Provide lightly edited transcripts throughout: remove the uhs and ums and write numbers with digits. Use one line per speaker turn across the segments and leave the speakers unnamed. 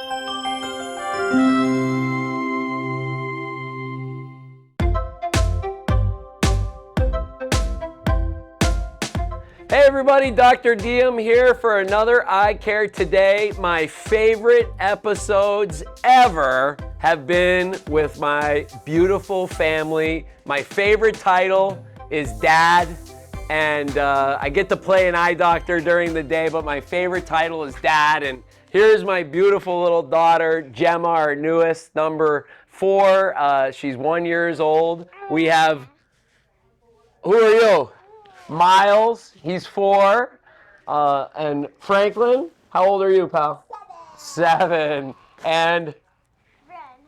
Hey everybody, Dr. Deom here for another Eye Care Today. My favorite episodes ever have been with my beautiful family. My favorite title is Dad, and I get to play an eye doctor during the day, but my favorite title is Dad. And here's my beautiful little daughter, Gemma, our newest, number 4. She's 1 year old. We have, who are you? Miles, he's 4, and Franklin, how old are you, pal? 7. And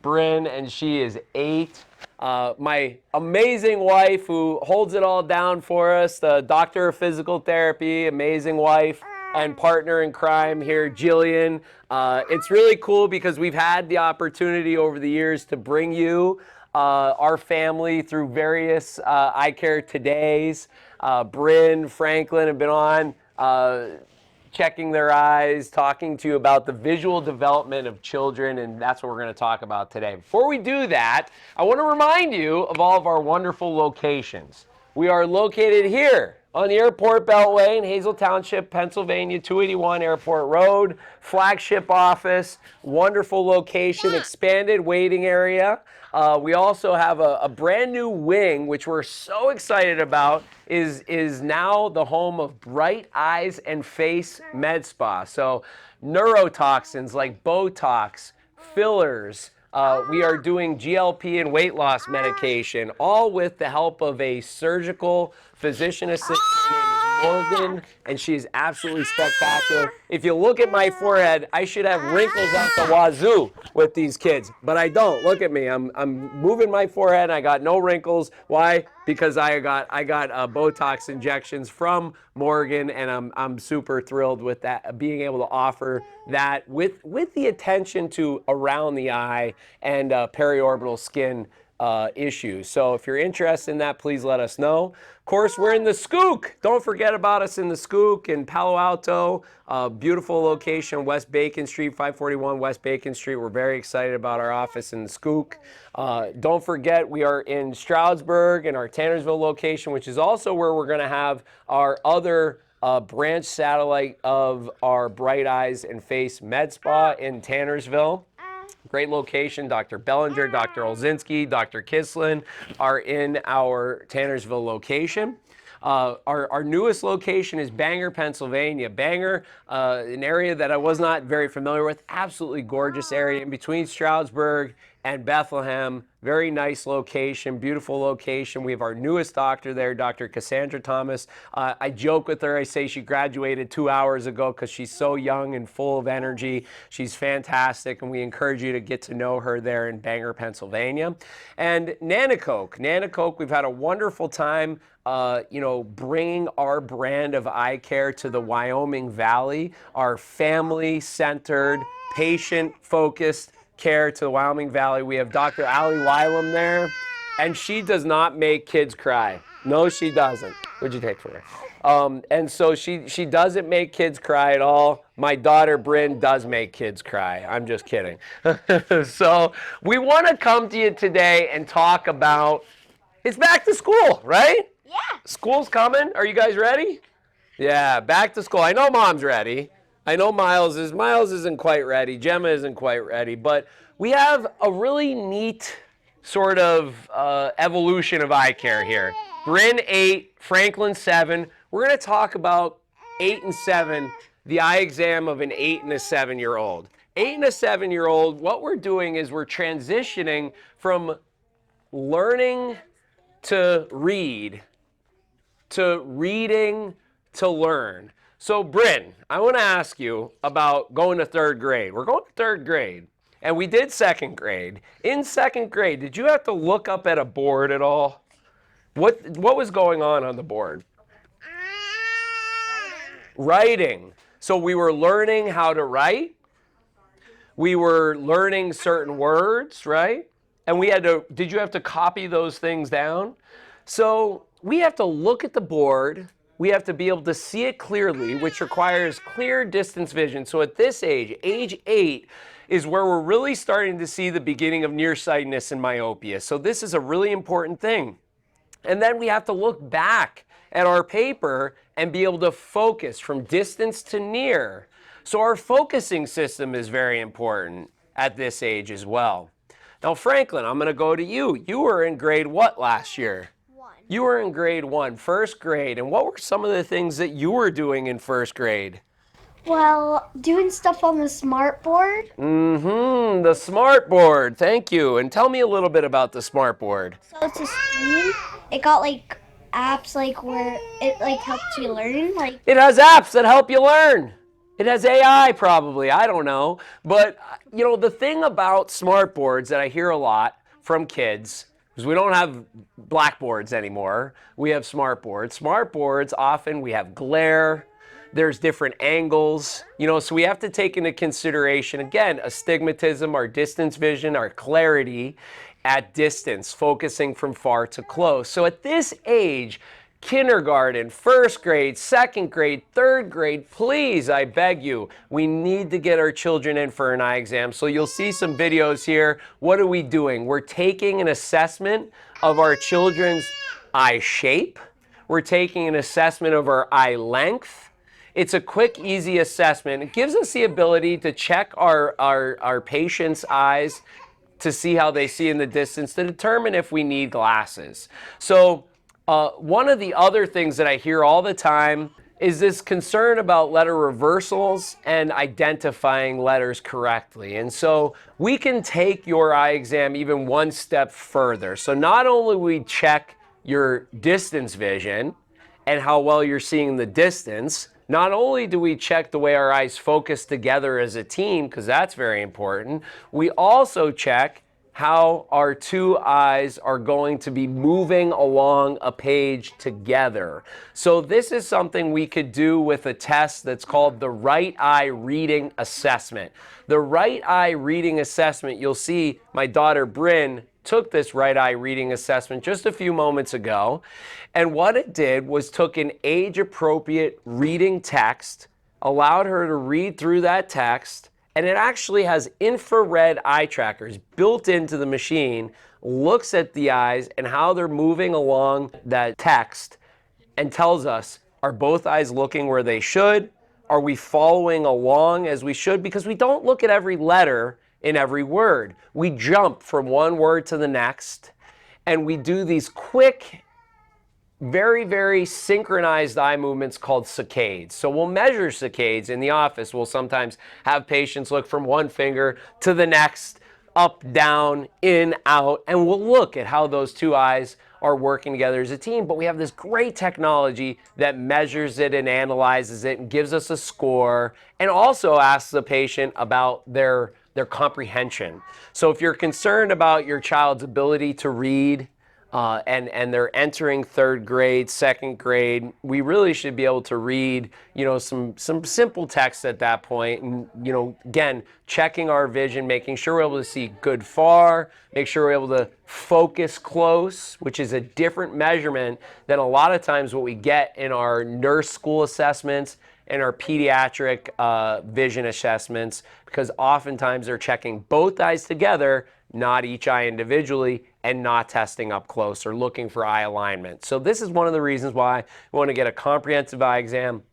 Bryn, and she is 8. My amazing wife who holds it all down for us, the doctor of physical therapy, amazing wife and partner in crime here, Jillian. It's really cool because we've had the opportunity over the years to bring you our family through various Eye Care Todays. Bryn, Franklin have been on checking their eyes, talking to you about the visual development of children, and that's what we're going to talk about today. Before we do that, I want to remind you of all of our wonderful locations. We are located here on the Airport Beltway in Hazel Township, Pennsylvania, 281 Airport Road, flagship office, wonderful location, expanded waiting area. We also have a brand new wing, which we're so excited about, is now the home of Bright Eyes and Face Med Spa. So neurotoxins like Botox, fillers, we are doing GLP and weight loss medication, all with the help of a surgical physician assistant. Her name is Morgan, and she's absolutely spectacular. If you look at my forehead, I should have wrinkles out the wazoo with these kids, but I don't. Look at me. I'm moving my forehead, and I got no wrinkles. Why? Because I got Botox injections from Morgan, and I'm super thrilled with that, being able to offer that with the attention to around the eye and periorbital skin issues. So if you're interested in that, please let us know. Of course, we're in the Skook. Don't forget about us in the Skook in Palo Alto. Beautiful location, West Bacon Street, 541 West Bacon Street. We're very excited about our office in the Skook. Don't forget, we are in Stroudsburg in our Tannersville location, which is also where we're going to have our other branch satellite of our Bright Eyes and Face Med Spa in Tannersville. Great location. Dr. Bellinger, Dr. Olzinski, Dr. Kislin are in our Tannersville location. Our newest location is Bangor, Pennsylvania. Bangor, an area that I was not very familiar with, absolutely gorgeous area in between Stroudsburg and Bethlehem. Very nice location, beautiful location. We have our newest doctor there, Dr. Cassandra Thomas. I joke with her, I say she graduated 2 hours ago because she's so young and full of energy. She's fantastic, and we encourage you to get to know her there in Bangor, Pennsylvania. And Nanticoke, we've had a wonderful time bringing our brand of eye care to the Wyoming Valley, our family-centered, patient-focused care to the Wyoming Valley. We have Dr. Allie Wylam there, and she does not make kids cry. No, she doesn't. What'd you take for her? And so she doesn't make kids cry at all. My daughter, Bryn, does make kids cry. I'm just kidding. So we want to come to you today and talk about, it's back to school, right?
Yeah.
School's coming. Are you guys ready? Yeah, back to school. I know Mom's ready. I know Miles isn't quite ready. Gemma isn't quite ready. But we have a really neat sort of evolution of eye care here. Bryn 8, Franklin 7. We're going to talk about 8 and 7, the eye exam of an 8 and a 7-year-old. 8 and a 7-year-old, what we're doing is we're transitioning from learning to read to reading to learn. So Bryn, I want to ask you about going to 3rd grade. We're going to 3rd grade, and we did 2nd grade. In 2nd grade, did you have to look up at a board at all? What was going on the board? Writing. So we were learning how to write. We were learning certain words, right? And did you have to copy those things down? So we have to look at the board we have to be able to see it clearly, which requires clear distance vision. So at this age 8, is where we're really starting to see the beginning of nearsightedness and myopia. So this is a really important thing. And then we have to look back at our paper and be able to focus from distance to near. So our focusing system is very important at this age as well. Now, Franklin, I'm going to go to you. You were in grade what last year?
1.
You were in grade 1, first grade. And what were some of the things that you were doing in first grade?
Well, doing stuff on the smart board.
The smart board. Thank you. And tell me a little bit about the smart board.
So it's a screen. It got like apps like where it like helps you learn. Like
It has apps that help you learn. It has AI probably, I don't know. But you know, the thing about smart boards that I hear a lot from kids, because we don't have blackboards anymore, we have smart boards. Smart boards, often we have glare, there's different angles, you know, so we have to take into consideration, again, astigmatism, our distance vision, our clarity at distance, focusing from far to close. So at this age, kindergarten, first grade, second grade, third grade, please, I beg you, we need to get our children in for an eye exam. So you'll see some videos here. What are we doing? We're taking an assessment of our children's eye shape. We're taking an assessment of our eye length. It's a quick, easy assessment. It gives us the ability to check our patient's eyes to see how they see in the distance to determine if we need glasses. So one of the other things that I hear all the time is this concern about letter reversals and identifying letters correctly. And so we can take your eye exam even one step further. So not only we check your distance vision and how well you're seeing the distance, not only do we check the way our eyes focus together as a team, because that's very important, we also check how our two eyes are going to be moving along a page together. So this is something we could do with a test that's called the right eye reading assessment. The right eye reading assessment, you'll see my daughter Bryn took this right eye reading assessment just a few moments ago. And what it did was took an age-appropriate reading text, allowed her to read through that text, and it actually has infrared eye trackers built into the machine, looks at the eyes and how they're moving along that text, and tells us, are both eyes looking where they should? Are we following along as we should? Because we don't look at every letter in every word. We jump from one word to the next, and we do these quick, very, very synchronized eye movements called saccades. So we'll measure saccades in the office. We'll sometimes have patients look from one finger to the next, up, down, in, out, and we'll look at how those two eyes are working together as a team. But we have this great technology that measures it and analyzes it and gives us a score, and also asks the patient about their comprehension. So if you're concerned about your child's ability to read, and they're entering third grade, second grade, we really should be able to read, you know, some simple text at that point. And, you know, again, checking our vision, making sure we're able to see good far, make sure we're able to focus close, which is a different measurement than a lot of times what we get in our nurse school assessments and our pediatric vision assessments, because oftentimes they're checking both eyes together, not each eye individually, and not testing up close or looking for eye alignment. So this is one of the reasons why we want to get a comprehensive eye exam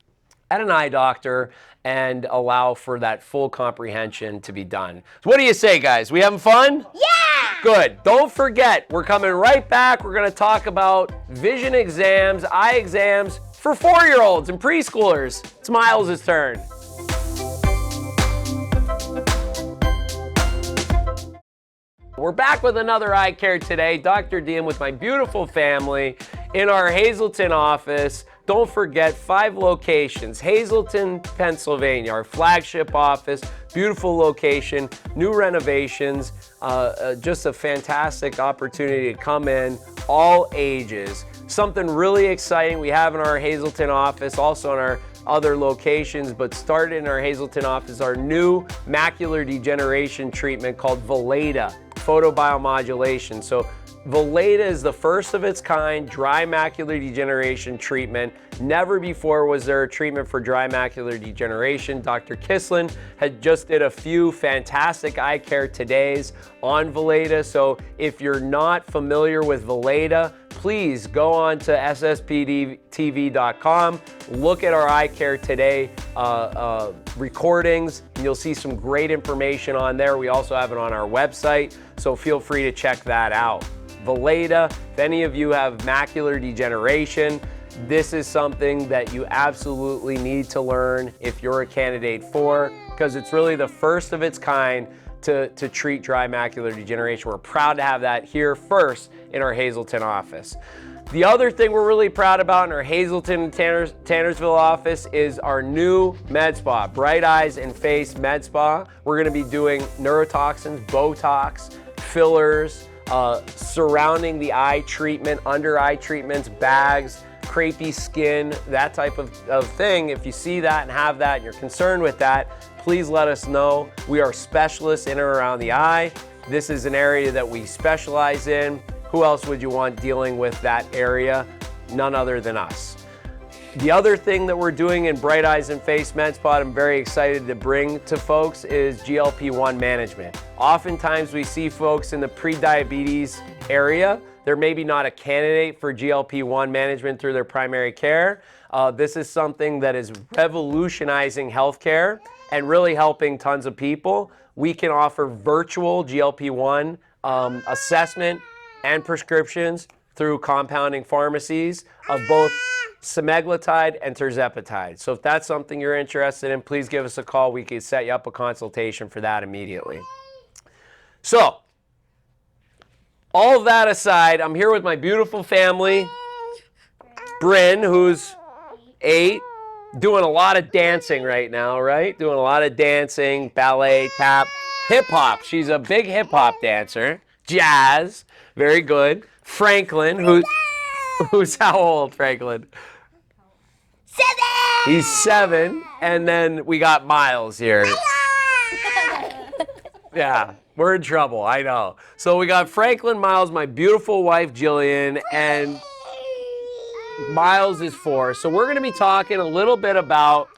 at an eye doctor and allow for that full comprehension to be done. So what do you say, guys? We having fun?
yeah.
Good. Don't forget, we're coming right back. We're going to talk about vision exams, eye exams for 4-year-olds and preschoolers. It's Miles' turn. We're back with another eye care today. Dr. Deom with my beautiful family in our Hazleton office. Don't forget, 5 locations. Hazleton, Pennsylvania, our flagship office. Beautiful location, new renovations, just a fantastic opportunity to come in, all ages. Something really exciting we have in our Hazleton office, also in our other locations, but started in our Hazleton office, our new macular degeneration treatment called Valeda, photobiomodulation. So Valeda is the first of its kind dry macular degeneration treatment. Never before was there a treatment for dry macular degeneration. Dr. Kislin had just did a few fantastic eye care todays on Valeda. So if you're not familiar with Valeda, please go on to sspdtv.com, look at our eye care today recordings. You'll see some great information on there. We also have it on our website, so feel free to check that out. Valeda, if any of you have macular degeneration, this is something that you absolutely need to learn if you're a candidate for, because it's really the first of its kind to treat dry macular degeneration. We're proud to have that here first in our Hazleton office. The other thing we're really proud about in our Hazleton and Tannersville office is our new med spa, Bright Eyes and Face Med Spa. We're gonna be doing neurotoxins, Botox, fillers, surrounding the eye treatment, under eye treatments, bags, crepey skin, that type of thing. If you see that and have that and you're concerned with that, please let us know. We are specialists in and around the eye. This is an area that we specialize in. Who else would you want dealing with that area? None other than us. The other thing that we're doing in Bright Eyes and Face Med Spa, I'm very excited to bring to folks, is GLP-1 management. Oftentimes we see folks in the pre-diabetes area. They're maybe not a candidate for GLP-1 management through their primary care. This is something that is revolutionizing healthcare and really helping tons of people. We can offer virtual GLP-1 assessment and prescriptions through compounding pharmacies of both semaglutide and tirzepatide. So if that's something you're interested in, please give us a call. We can set you up a consultation for that immediately. So, all of that aside, I'm here with my beautiful family. Bryn, who's 8, doing a lot of dancing right now, right? Doing a lot of dancing, ballet, tap, hip hop. She's a big hip hop dancer. Jazz, very good. Franklin, who's how old, Franklin?
7.
He's 7, and then we got Miles here. Yeah, we're in trouble, I know. So we got Franklin, Miles, my beautiful wife, Jillian, and Miles is 4. So we're gonna be talking a little bit about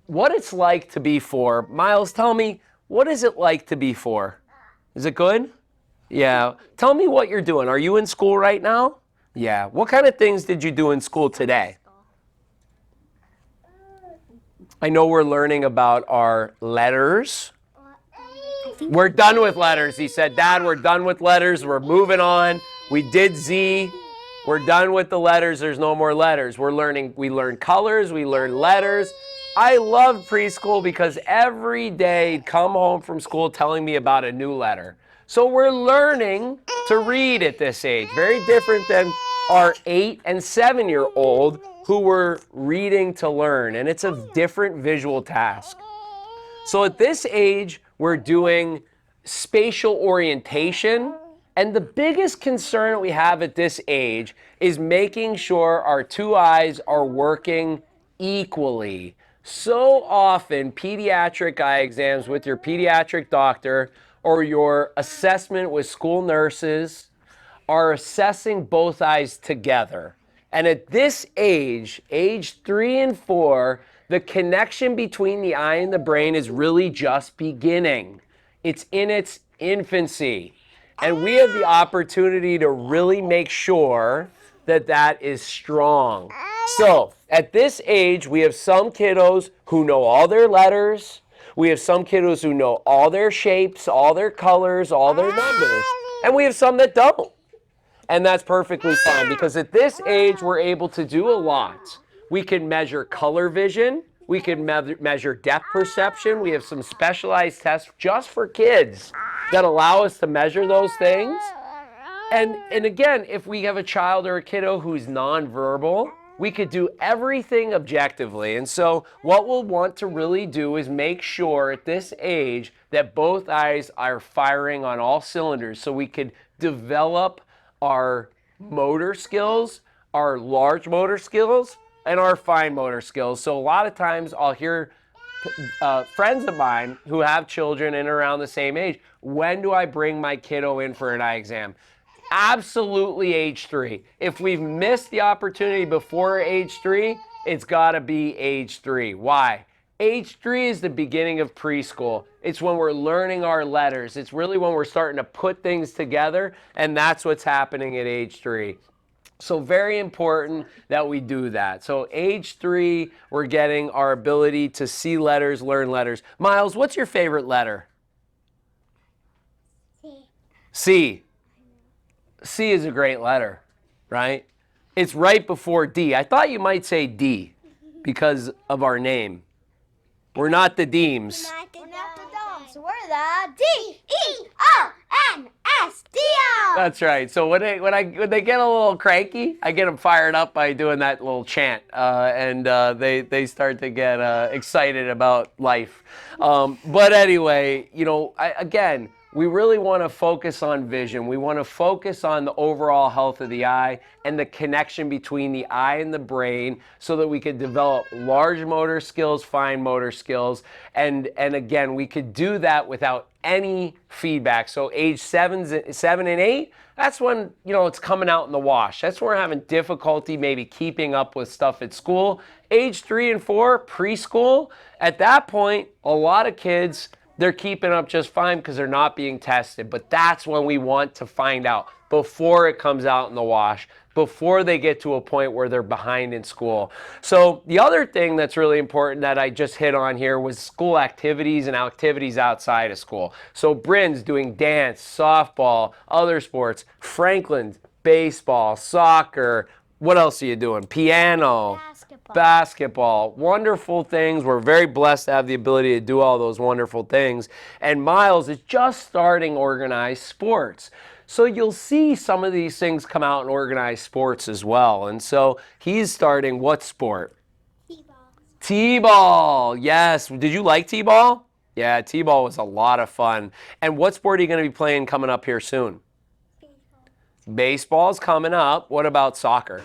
what it's like to be 4. Miles, tell me, what is it like to be 4? Is it good? Yeah. Tell me what you're doing. Are you in school right now? Yeah. What kind of things did you do in school today? I know we're learning about our letters. We're done with letters. He said, Dad, we're done with letters. We're moving on. We did Z. We're done with the letters. There's no more letters. We learn colors. We learn letters. I loved preschool because every day he'd come home from school telling me about a new letter. So we're learning to read at this age. Very different than our 8 and 7-year-old who were reading to learn. And it's a different visual task. So at this age, we're doing spatial orientation. And the biggest concern that we have at this age is making sure our 2 eyes are working equally. So often, pediatric eye exams with your pediatric doctor or your assessment with school nurses are assessing both eyes together. And at this age 3 and 4, the connection between the eye and the brain is really just beginning. It's in its infancy. And we have the opportunity to really make sure that that is strong. So at this age, we have some kiddos who know all their letters. We have some kiddos who know all their shapes, all their colors, all their numbers. And we have some that don't. And that's perfectly fine because at this age, we're able to do a lot. We can measure color vision. We can measure depth perception. We have some specialized tests just for kids that allow us to measure those things. And again, if we have a child or a kiddo who's nonverbal, we could do everything objectively. And so what we'll want to really do is make sure at this age that both eyes are firing on all cylinders so we could develop our motor skills, our large motor skills, and our fine motor skills. So a lot of times I'll hear friends of mine who have children in around the same age, when do I bring my kiddo in for an eye exam? Absolutely age 3. If we've missed the opportunity before age 3, it's got to be age 3. Why? Age 3 is the beginning of preschool. It's when we're learning our letters. It's really when we're starting to put things together, and that's what's happening at age 3. So very important that we do that. So age 3, we're getting our ability to see letters, learn letters. Miles, what's your favorite letter? C. C is a great letter, right? It's right before D. I thought you might say D because of our name. We're not the Deems.
We're not the Deoms. We're the D-E-O-N-S. Deom.
That's right. So when they get a little cranky, I get them fired up by doing that little chant, and they start to get excited about life. But anyway, you know, again, we really want to focus on vision. We want to focus on the overall health of the eye and the connection between the eye and the brain so that we could develop large motor skills, fine motor skills. And again, we could do that without any feedback. So age 7 and 8, that's when, you know, it's coming out in the wash. That's when we're having difficulty maybe keeping up with stuff at school. Age 3 and 4, preschool, at that point, a lot of kids, they're keeping up just fine because they're not being tested. But that's when we want to find out, before it comes out in the wash, before they get to a point where they're behind in school. So the other thing that's really important that I just hit on here was school activities and activities outside of school. So Bryn's doing dance, softball, other sports. Franklin, baseball, soccer. What else are you doing? Piano. Basketball, wonderful things. We're very blessed to have the ability to do all those wonderful things. And Miles is just starting organized sports. So you'll see some of these things come out in organized sports as well. And so he's starting what sport?
T-ball.
T-ball, yes. Did you like T-ball? Yeah, T-ball was a lot of fun. And what sport are you going to be playing coming up here soon?
Baseball.
Baseball's coming up. What about soccer?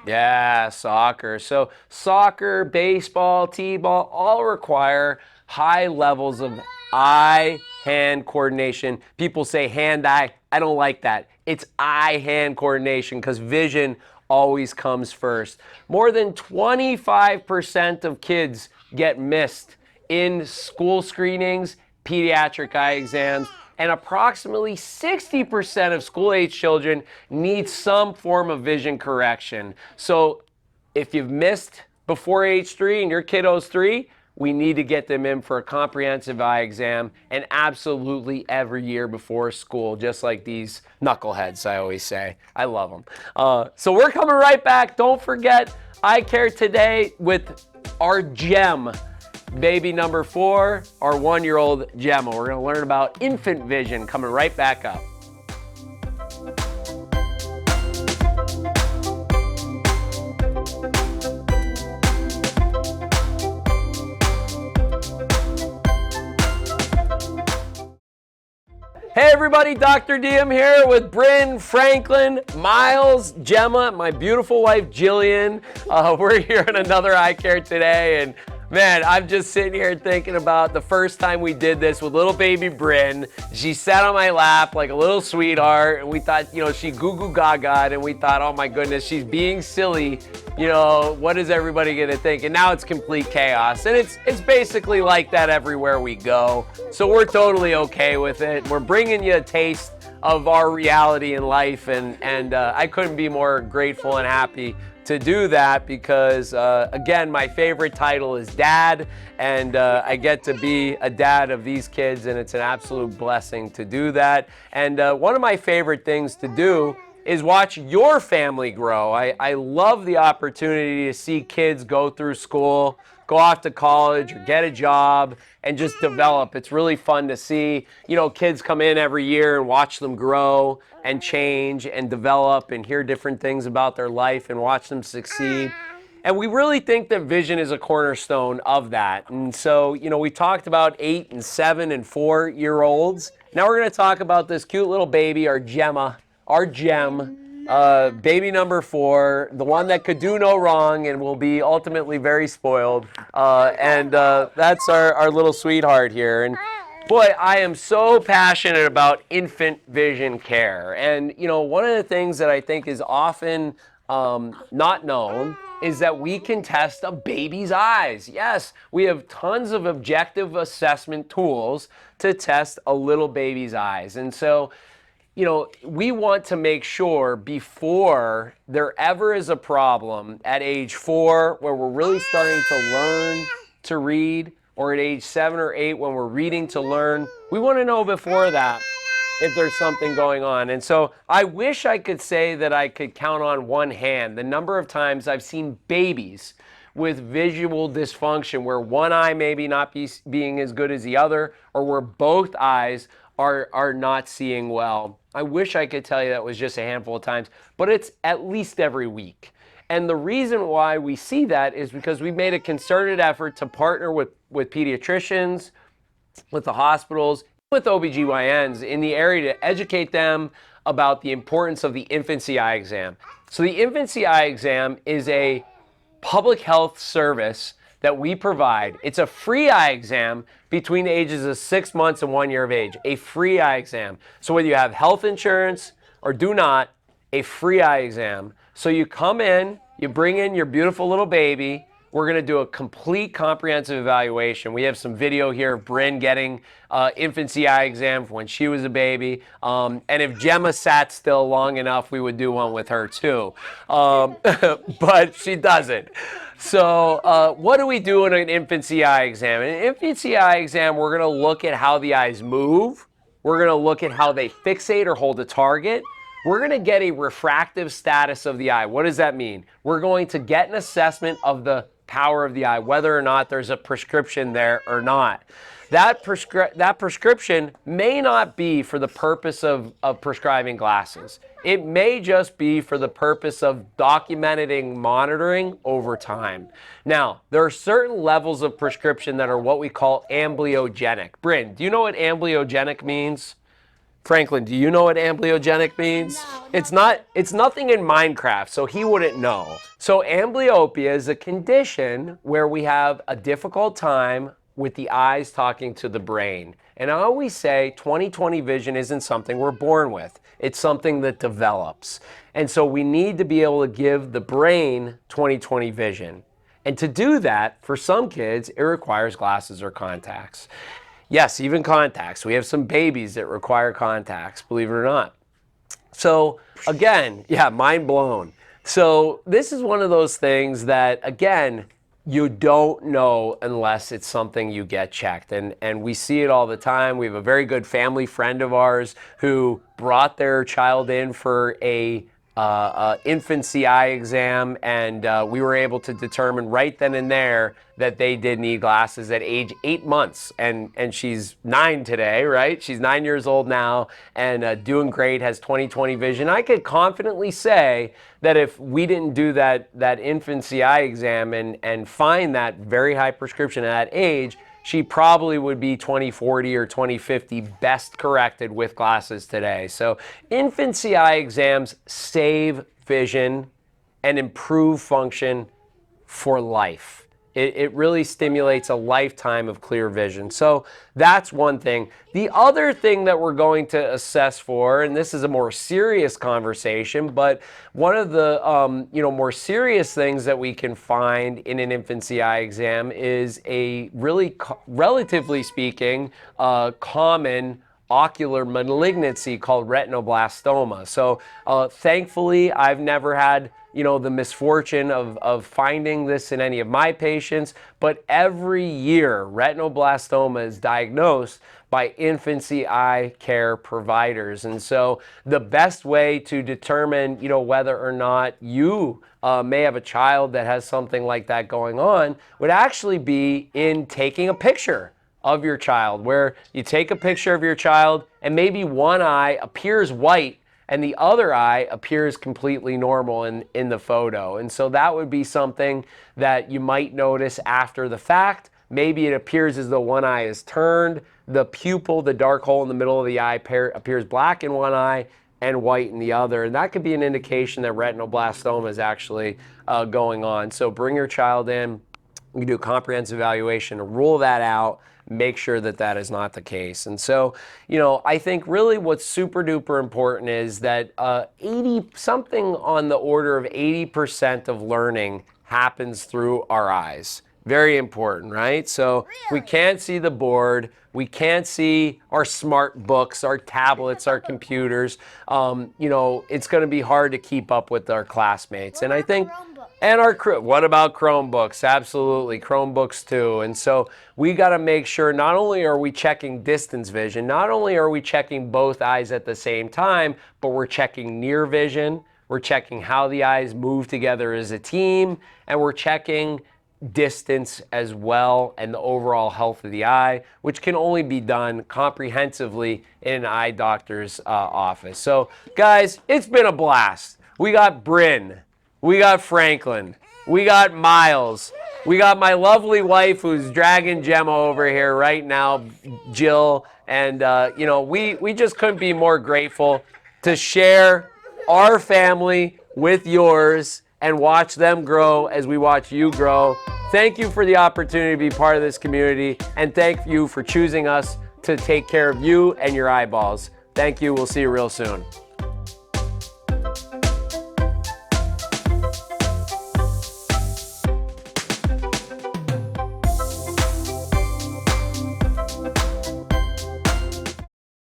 Yeah, soccer. So soccer, baseball, T-ball, all require high levels of eye-hand coordination. People say hand-eye. I don't like that. It's eye-hand coordination because vision always comes first. More than 25% of kids get missed in school screenings, pediatric eye exams, and approximately 60% of school-age children need some form of vision correction. So if you've missed before age 3 and your kiddo's 3, we need to get them in for a comprehensive eye exam, and absolutely every year before school, just like these knuckleheads, I always say. I love them. So we're coming right back. Don't forget Eyecare today with our gem. Baby number 4, our 1-year-old Gemma. We're going to learn about infant vision coming right back up. Hey everybody, Dr. Deom here with Bryn, Franklin, Miles, Gemma, my beautiful wife Jillian. We're here on another Eyecare today, and man, I'm just sitting here thinking about the first time we did this with little baby Bryn. She sat on my lap like a little sweetheart, and we thought, you know, she goo-goo gaga, and we thought, oh my goodness, she's being silly. You know, what is everybody gonna think? And now it's complete chaos. And it's basically like that everywhere we go. So we're totally okay with it. We're bringing you a taste of our reality in life, and I couldn't be more grateful and happy to do that because, again, my favorite title is Dad, and I get to be a dad of these kids, and it's an absolute blessing to do that. And one of my favorite things to do is watch your family grow. I love the opportunity to see kids go through school, go off to college or get a job and just develop. It's really fun to see, you know, kids come in every year and watch them grow and change and develop and hear different things about their life and watch them succeed. And we really think that vision is a cornerstone of that. And so, you know, we talked about 8 and 7 and 4-year-olds. Now we're going to talk about this cute little baby, our Gemma, our gem. Baby number 4, the one that could do no wrong and will be ultimately very spoiled. That's our little sweetheart here. And Boy, I am so passionate about infant vision care. And, you know, one of the things that I think is often not known is that we can test a baby's eyes. Yes, we have tons of objective assessment tools to test a little baby's eyes. And so, you know, we want to make sure before there ever is a problem at age 4 where we're really starting to learn to read, or at age 7 or 8 when we're reading to learn, we want to know before that if there's something going on. And so I wish I could say that I could count on one hand the number of times I've seen babies with visual dysfunction where one eye maybe not being as good as the other, or where both eyes are not seeing well. I wish I could tell you that was just a handful of times, but it's at least every week. And the reason why we see that is because we made a concerted effort to partner with pediatricians, with the hospitals, with OBGYNs in the area to educate them about the importance of the InfantSEE eye exam. So the InfantSEE eye exam is a public health service that we provide. It's a free eye exam between the ages of 6 months and 1 year of age, a free eye exam. So whether you have health insurance or do not, a free eye exam. So you come in, you bring in your beautiful little baby. We're going to do a complete comprehensive evaluation. We have some video here of Bryn getting InfantSEE eye exam when she was a baby. And if Gemma sat still long enough, we would do one with her too. But she doesn't. So what do we do in an InfantSEE eye exam? In an InfantSEE eye exam, we're going to look at how the eyes move. We're going to look at how they fixate or hold a target. We're going to get a refractive status of the eye. What does that mean? We're going to get an assessment of the power of the eye, whether or not there's a prescription there or not. That prescription may not be for the purpose of prescribing glasses. It may just be for the purpose of documenting monitoring over time. Now, there are certain levels of prescription that are what we call amblyogenic. Bryn, do you know what amblyogenic means? Franklin, do you know what amblyogenic means? No, it's nothing in Minecraft, so he wouldn't know. So amblyopia is a condition where we have a difficult time with the eyes talking to the brain. And I always say 20/20 vision isn't something we're born with. It's something that develops. And so we need to be able to give the brain 20/20 vision. And to do that, for some kids, it requires glasses or contacts. Yes, even contacts. We have some babies that require contacts, believe it or not. So again, yeah, mind blown. So this is one of those things that, again, you don't know unless it's something you get checked. And we see it all the time. We have a very good family friend of ours who brought their child in for a InfantSEE eye exam, and we were able to determine right then and there that they did need glasses at age 8 months. And she's 9 today, right? She's 9 years old now and doing great, has 20/20 vision. I could confidently say that if we didn't do that InfantSEE eye exam and find that very high prescription at that age, she probably would be 20/40 or 20/50 best corrected with glasses today. So InfantSEE eye exams save vision and improve function for life. It really stimulates a lifetime of clear vision. So that's one thing. The other thing that we're going to assess for, and this is a more serious conversation, but one of the more serious things that we can find in an InfantSEE eye exam is a really, relatively speaking, common ocular malignancy called retinoblastoma. So thankfully, I've never had the misfortune of finding this in any of my patients, but every year retinoblastoma is diagnosed by InfantSEE eye care providers. And so the best way to determine whether or not you may have a child that has something like that going on would actually be in taking a picture of your child, where you take a picture of your child and maybe one eye appears white and the other eye appears completely normal in the photo. And so that would be something that you might notice after the fact. Maybe it appears as though one eye is turned, the pupil, the dark hole in the middle of the eye appears black in one eye and white in the other. And that could be an indication that retinoblastoma is actually going on. So bring your child in, you can do a comprehensive evaluation to rule that out, make sure that that is not the case. And so, you know, I think really what's super duper important is that something on the order of 80% of learning happens through our eyes. Very important, right? So we can't see the board, we can't see our smart books, our tablets, our computers. You know, it's going to be hard to keep up with our classmates. And I think, and what about Chromebooks? Absolutely, Chromebooks too. And so we got to make sure not only are we checking distance vision, not only are we checking both eyes at the same time, but we're checking near vision, we're checking how the eyes move together as a team, and we're checking distance as well and the overall health of the eye, which can only be done comprehensively in an eye doctor's office. So guys, it's been a blast. We got Bryn, we got Franklin, we got Miles, we got my lovely wife who's dragging Gemma over here right now, Jill, and you know, we just couldn't be more grateful to share our family with yours and watch them grow as we watch you grow. Thank you for the opportunity to be part of this community, and thank you for choosing us to take care of you and your eyeballs. Thank you. We'll see you real soon.